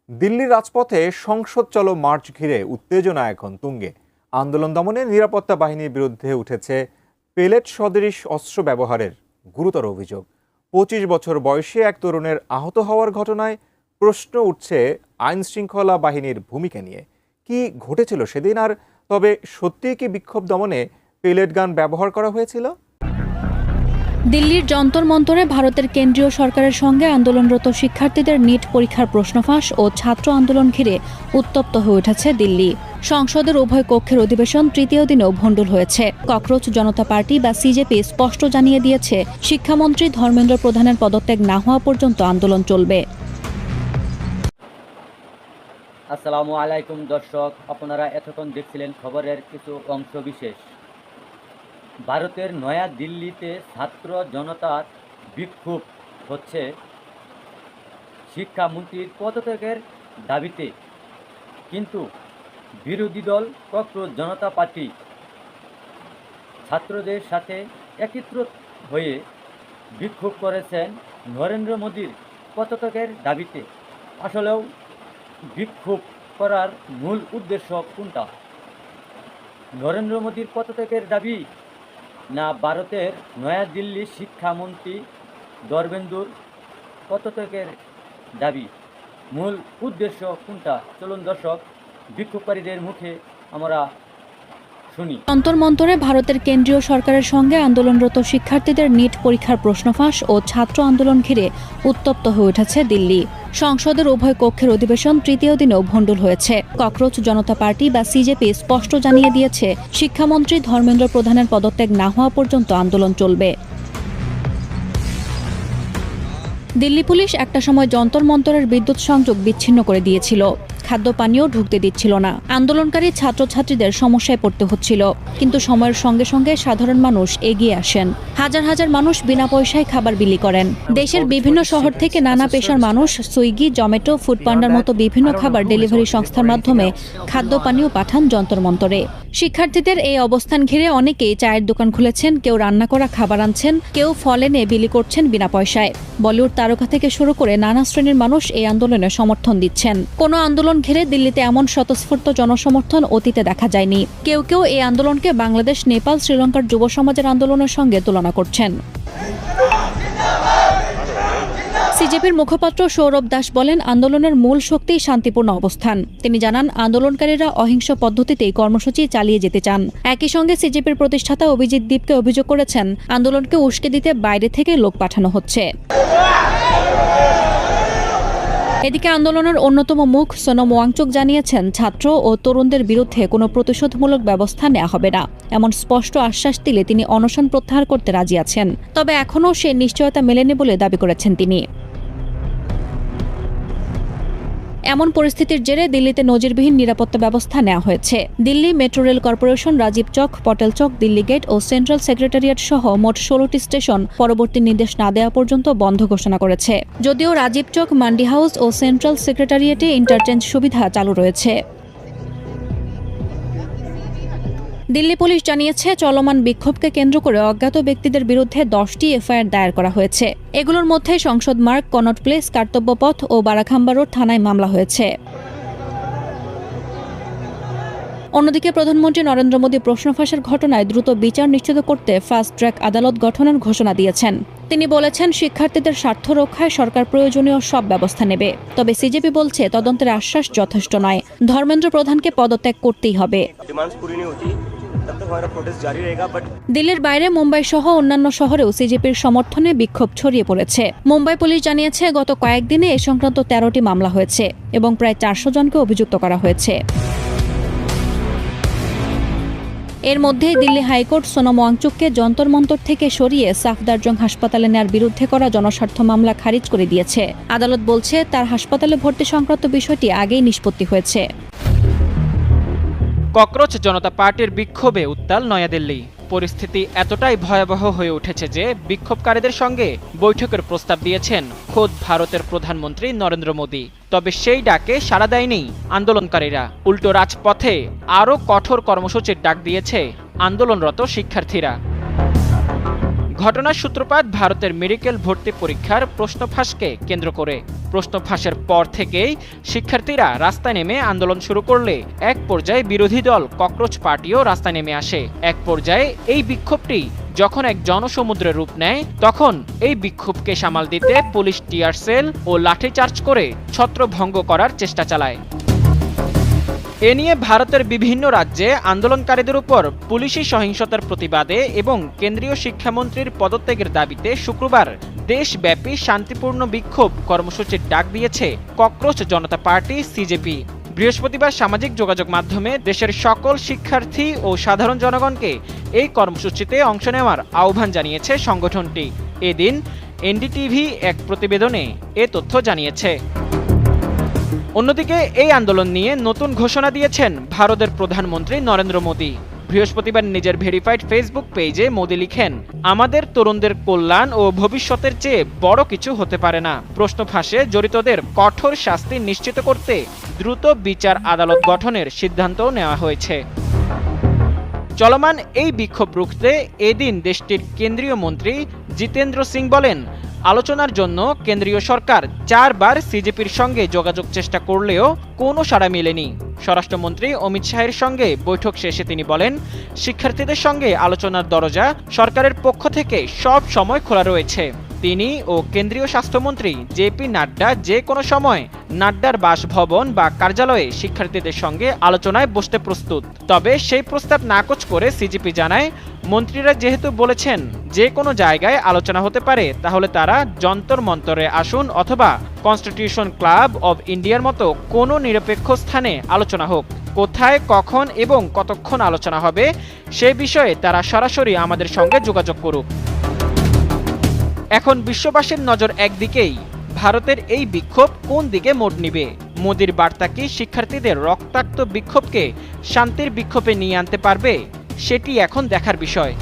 দিল্লির রাজপথে সংসদ চলো মার্চ ঘিরে উত্তেজনা এখন তুঙ্গে। আন্দোলন দমনে নিরাপত্তা বাহিনীর বিরুদ্ধে উঠেছে পেলেট সদৃশ অস্ত্র ব্যবহারের গুরুতর অভিযোগ। ২৫ বছর বয়সী এক তরুণের আহত হওয়ার ঘটনায় প্রশ্ন উঠছে আইন শৃঙ্খলা বাহিনীর ভূমিকা নিয়ে। কি ঘটেছিল সেদিন, আর তবে সত্যিই কি বিক্ষোভ দমনে পেলেট গান ব্যবহার করা হয়েছিল? দিল্লির যন্তর মন্তরে ভারতের কেন্দ্রীয় সরকারের সঙ্গে আন্দোলনরত শিক্ষার্থীদের নিট পরীক্ষার প্রশ্নফাঁস ও ছাত্র আন্দোলন ঘিরে উত্তপ্ত হয়ে উঠেছে দিল্লি। সংসদের উভয় কক্ষের অধিবেশন তৃতীয় দিনেও ভণ্ডুল হয়েছে। ককরোচ জনতা পার্টি বা সিজেপি স্পষ্ট জানিয়ে দিয়েছে, শিক্ষামন্ত্রী ধর্মেন্দ্র প্রধানের পদত্যাগ না হওয়া পর্যন্ত আন্দোলন চলবে। আসসালামু আলাইকুম দর্শক, আপনারা এতক্ষণ দেখছিলেন খবরের কিছু অংশ বিশেষ। ভারতের নয়া দিল্লিতে ছাত্র জনতার বিক্ষোভ হচ্ছে শিক্ষামন্ত্রীর পদত্যাগের দাবিতে, কিন্তু বিরোধী দল ককরোচ জনতা পার্টি ছাত্রদের সাথে একত্রিত হয়ে বিক্ষোভ করেছেন নরেন্দ্র মোদীর পদত্যাগের দাবিতে। আসলেও বিক্ষোভ করার মূল উদ্দেশ্য কোনটা? নরেন্দ্র মোদীর পদত্যাগের দাবি, না ভারতের নয়াদিল্লির শিক্ষামন্ত্রী ধর্মেন্দ্রর পদত্যাগের দাবি? মূল উদ্দেশ্য কোনটা? চলুন দর্শক, বিক্ষোভকারীদের মুখে আমরা শুনি। যন্তর মন্তরে ভারতের কেন্দ্রীয় সরকারের সঙ্গে আন্দোলনরত শিক্ষার্থীদের নিট পরীক্ষার প্রশ্নফাঁস ও ছাত্র আন্দোলন ঘিরে উত্তপ্ত হয়ে উঠেছে দিল্লি। সংসদের উভয় কক্ষের অধিবেশন তৃতীয় দিনেও ভণ্ডুল হয়েছে। ককরোচ জনতা পার্টি বা সিজেপি স্পষ্ট জানিয়ে দিয়েছে, শিক্ষামন্ত্রী ধর্মেন্দ্র প্রধানের পদত্যাগ না হওয়া পর্যন্ত আন্দোলন চলবে। দিল্লি পুলিশ একটা সময় যন্তর মন্তরের বিদ্যুৎ সংযোগ বিচ্ছিন্ন করে দিয়েছিল, খাদ্য পানীয় ঢুকতে দিচ্ছিল না। আন্দোলনকারী ছাত্রছাত্রীদের সমস্যায় পড়তে হচ্ছিল, কিন্তু সময়ের সঙ্গে সঙ্গে সাধারণ মানুষ এগিয়ে আসেন। হাজার হাজার মানুষ বিনা পয়সায় খাবার বিলি করেন। দেশের বিভিন্ন শহর থেকে নানা পেশার মানুষ সুইগি, জমেটো, ফুড পান্ডার মতো বিভিন্ন খাবার ডেলিভারি সংস্থার মাধ্যমে খাদ্য পানীয় পাঠান যন্তর মন্তরে। শিক্ষার্থীদের এই অবস্থান ঘিরে অনেকেই চায়ের দোকান খুলেছেন, কেউ রান্না করা খাবার আনছেন, কেউ ফল এনে বিলি করছেন বিনা পয়সায়। বলিউড তারকা থেকে শুরু করে নানা শ্রেণীর মানুষ এই আন্দোলনে সমর্থন দিচ্ছেন। কোনো আন্দোলন ঘিরে দিল্লিতে এমন স্বতঃস্ফূর্ত জনসমর্থন অতীতে দেখা যায়নি। কেউ কেউ এই আন্দোলনকে বাংলাদেশ, নেপাল, শ্রীলঙ্কার যুব সমাজের আন্দোলনের সঙ্গে তুলনা করছেন। সিজেপির মুখপাত্র সৌরভ দাস বলেন, আন্দোলনের মূল শক্তি শান্তিপূর্ণ অবস্থান। তিনি জানান, আন্দোলনকারীরা অহিংস পদ্ধতিতেই কর্মসূচি চালিয়ে যেতে চান। একই সঙ্গে সিজেপির প্রতিষ্ঠাতা অভিজিৎ দীপকে অভিযোগ করেছেন, আন্দোলনকে উস্কে দিতে বাইরে থেকে লোক পাঠানো হচ্ছে। এদিকে আন্দোলনের অন্যতম মুখ সোনম ওয়াংচুক জানিয়েছেন, ছাত্র ও তরুণদের বিরুদ্ধে কোনো প্রতিশোধমূলক ব্যবস্থা নেওয়া হবে না। এমন স্পষ্ট আশ্বাস দিলে তিনি অনশন প্রত্যাহার করতে রাজি আছেন, তবে এখনও সে নিশ্চয়তা মেলেনি বলে দাবি করেছেন তিনি। এমন পরিস্থিতির জেরে দিল্লিতে নজিরবিহীন নিরাপত্তা ব্যবস্থা নেওয়া হয়েছে। Delhi metro rail corporation Rajiv Chowk, Patel Chowk, Delhi gate ও সেন্ট্রাল সেক্রেটারিয়েট সহ মোট 16টি স্টেশন পরবর্তী নির্দেশ না দেওয়া পর্যন্ত বন্ধ ঘোষণা করেছে। যদিও রাজীব চক, মান্ডি হাউস ও সেন্ট্রাল সেক্রেটারিয়েটে ইন্টারচেঞ্জ সুবিধা চালু রয়েছে। দিল্লি পুলিশ জানিয়েছে, চলমান বিক্ষোভকে কেন্দ্র করে অজ্ঞাত ব্যক্তিদের বিরুদ্ধে 10টি এফআইআর দায়ের করা হয়েছে। এগুলোর মধ্যে সংসদ মার্গ, কনট প্লেস, কর্তব্য পথ ও বারাখাম্বা রোড থানায় মামলা হয়েছে। অন্যদিকে প্রধানমন্ত্রী নরেন্দ্র মোদী প্রশ্নফাঁসের ঘটনায় দ্রুত বিচার নিশ্চিত করতে ফাস্ট ট্র্যাক আদালত গঠনের ঘোষণা দিয়েছেন। তিনি বলেছেন, শিক্ষার্থীদের স্বার্থ রক্ষায় সরকার প্রয়োজনীয় সব ব্যবস্থা নেবে। তবে সিজেপি বলছে, তদন্তের আশ্বাস যথেষ্ট নয়। ধর্মেন্দ্র প্রধানকে পদত্যাগ করতেই হবে। দিল্লির বাইরে মুম্বাই সহ অন্যান্য শহরেও সিজেপির সমর্থনে বিক্ষোভ ছড়িয়ে পড়েছে। মুম্বাই পুলিশ জানিয়েছে, গত কয়েকদিনে এ সংক্রান্ত 13টি মামলা হয়েছে এবং প্রায় 400 জনকে অভিযুক্ত করা হয়েছে। এর মধ্যেই দিল্লি হাইকোর্ট সোনম ওয়াংচুককে যন্তর মন্তর থেকে সরিয়ে সাফদারজং হাসপাতালে নেয়ার বিরুদ্ধে করা জনস্বার্থ মামলা খারিজ করে দিয়েছে। আদালত বলছে, তার হাসপাতালে ভর্তি সংক্রান্ত বিষয়টি আগেই নিষ্পত্তি হয়েছে। ককরোচ জনতা পার্টির বিক্ষোভে উত্তাল নয়াদিল্লি। পরিস্থিতি এতটাই ভয়াবহ হয়ে উঠেছে যে বিক্ষোভকারীদের সঙ্গে বৈঠকের প্রস্তাব দিয়েছেন খোদ ভারতের প্রধানমন্ত্রী নরেন্দ্র মোদী। তবে সেই ডাকে সাড়া দেয়নি আন্দোলনকারীরা। উল্টো রাজপথে আরও কঠোর কর্মসূচির ডাক দিয়েছে আন্দোলনরত শিক্ষার্থীরা। ঘটনার সূত্রপাত ভারতের মেডিকেল ভর্তি পরীক্ষার প্রশ্ন ফাঁসকে কেন্দ্র করে। প্রশ্ন ফাঁসের পর থেকেই শিক্ষার্থীরা রাস্তায় নেমে আন্দোলন শুরু করলে এক পর্যায়ে বিরোধী দল ককরোচ পার্টিও রাস্তায় নেমে আসে। এক পর্যায়ে এই বিক্ষোভটি যখন এক জনসমুদ্রের রূপ নেয়, তখন এই বিক্ষোভকে সামাল দিতে পুলিশ টিয়ার সেল ও লাঠিচার্জ করে ছত্রভঙ্গ করার চেষ্টা চালায়। এ নিয়ে ভারতের বিভিন্ন রাজ্যে আন্দোলনকারীদের উপর পুলিশি সহিংসতার প্রতিবাদে এবং কেন্দ্রীয় শিক্ষামন্ত্রীর পদত্যাগের দাবিতে শুক্রবার দেশব্যাপী শান্তিপূর্ণ বিক্ষোভ কর্মসূচির ডাক দিয়েছে ককরোচ জনতা পার্টি সিজেপি। বৃহস্পতিবার সামাজিক যোগাযোগ মাধ্যমে দেশের সকল শিক্ষার্থী ও সাধারণ জনগণকে এই কর্মসূচিতে অংশ নেওয়ার আহ্বান জানিয়েছে সংগঠনটি। এদিন এনডিটিভি এক প্রতিবেদনে এ তথ্য জানিয়েছে। অন্যদিকে এই আন্দোলন নিয়ে নতুন ঘোষণা দিয়েছেন ভারতের প্রধানমন্ত্রী নরেন্দ্র মোদী। বৃহস্পতিবার নিজের ভেরিফাইড ফেসবুক পেজে মোদী লিখেন, আমাদের তরুণদের কল্যাণ ও ভবিষ্যতের চেয়ে বড় কিছু হতে পারে না। প্রশ্ন ফাঁসে জড়িতদের কঠোর শাস্তি নিশ্চিত করতে দ্রুত বিচার আদালত গঠনের সিদ্ধান্ত নেওয়া হয়েছে। চলমান এই বিক্ষোভ রুখতে এদিন দেশটির কেন্দ্রীয় মন্ত্রী জিতেন্দ্র সিং বলেন, আলোচনার জন্য কেন্দ্রীয় সরকার 4 বার সিজেপির সঙ্গে যোগাযোগ চেষ্টা করলেও কোনো সাড়া মেলেনি। স্বরাষ্ট্রমন্ত্রী অমিত শাহের সঙ্গে বৈঠক শেষে তিনি বলেন, শিক্ষার্থীদের সঙ্গে আলোচনার দরজা সরকারের পক্ষ থেকে সব সময় খোলা রয়েছে। তিনি ও কেন্দ্রীয় স্বাস্থ্যমন্ত্রী জেপি নাড্ডা যে কোনো সময় নাড্ডার বাসভবন বা কার্যালয়ে শিক্ষার্থীদের সঙ্গে আলোচনায় বসতে প্রস্তুত। তবে সেই প্রস্তাব নাকচ করে সিজেপি জানায়, মন্ত্রীরা যেহেতু বলেছেন যে কোনো জায়গায় আলোচনা হতে পারে, তাহলে তারা যন্তর মন্তরে আসুন অথবা কনস্টিটিউশন ক্লাব অব ইন্ডিয়ার মতো কোনো নিরপেক্ষ স্থানে আলোচনা হোক। কোথায়, কখন এবং কতক্ষণ আলোচনা হবে সে বিষয়ে তারা সরাসরি আমাদের সঙ্গে যোগাযোগ করুক। এখন বিশ্ববাসীর নজর একদিকেই, ভারতের এই বিক্ষোভ কোন দিকে মোড় নিবে। মোদির বার্তা কি শিক্ষার্থীদের রক্তাক্ত বিক্ষোভকে শান্তির বিক্ষোভে নিয়ে আনতে পারবে, সেটি এখন দেখার বিষয়।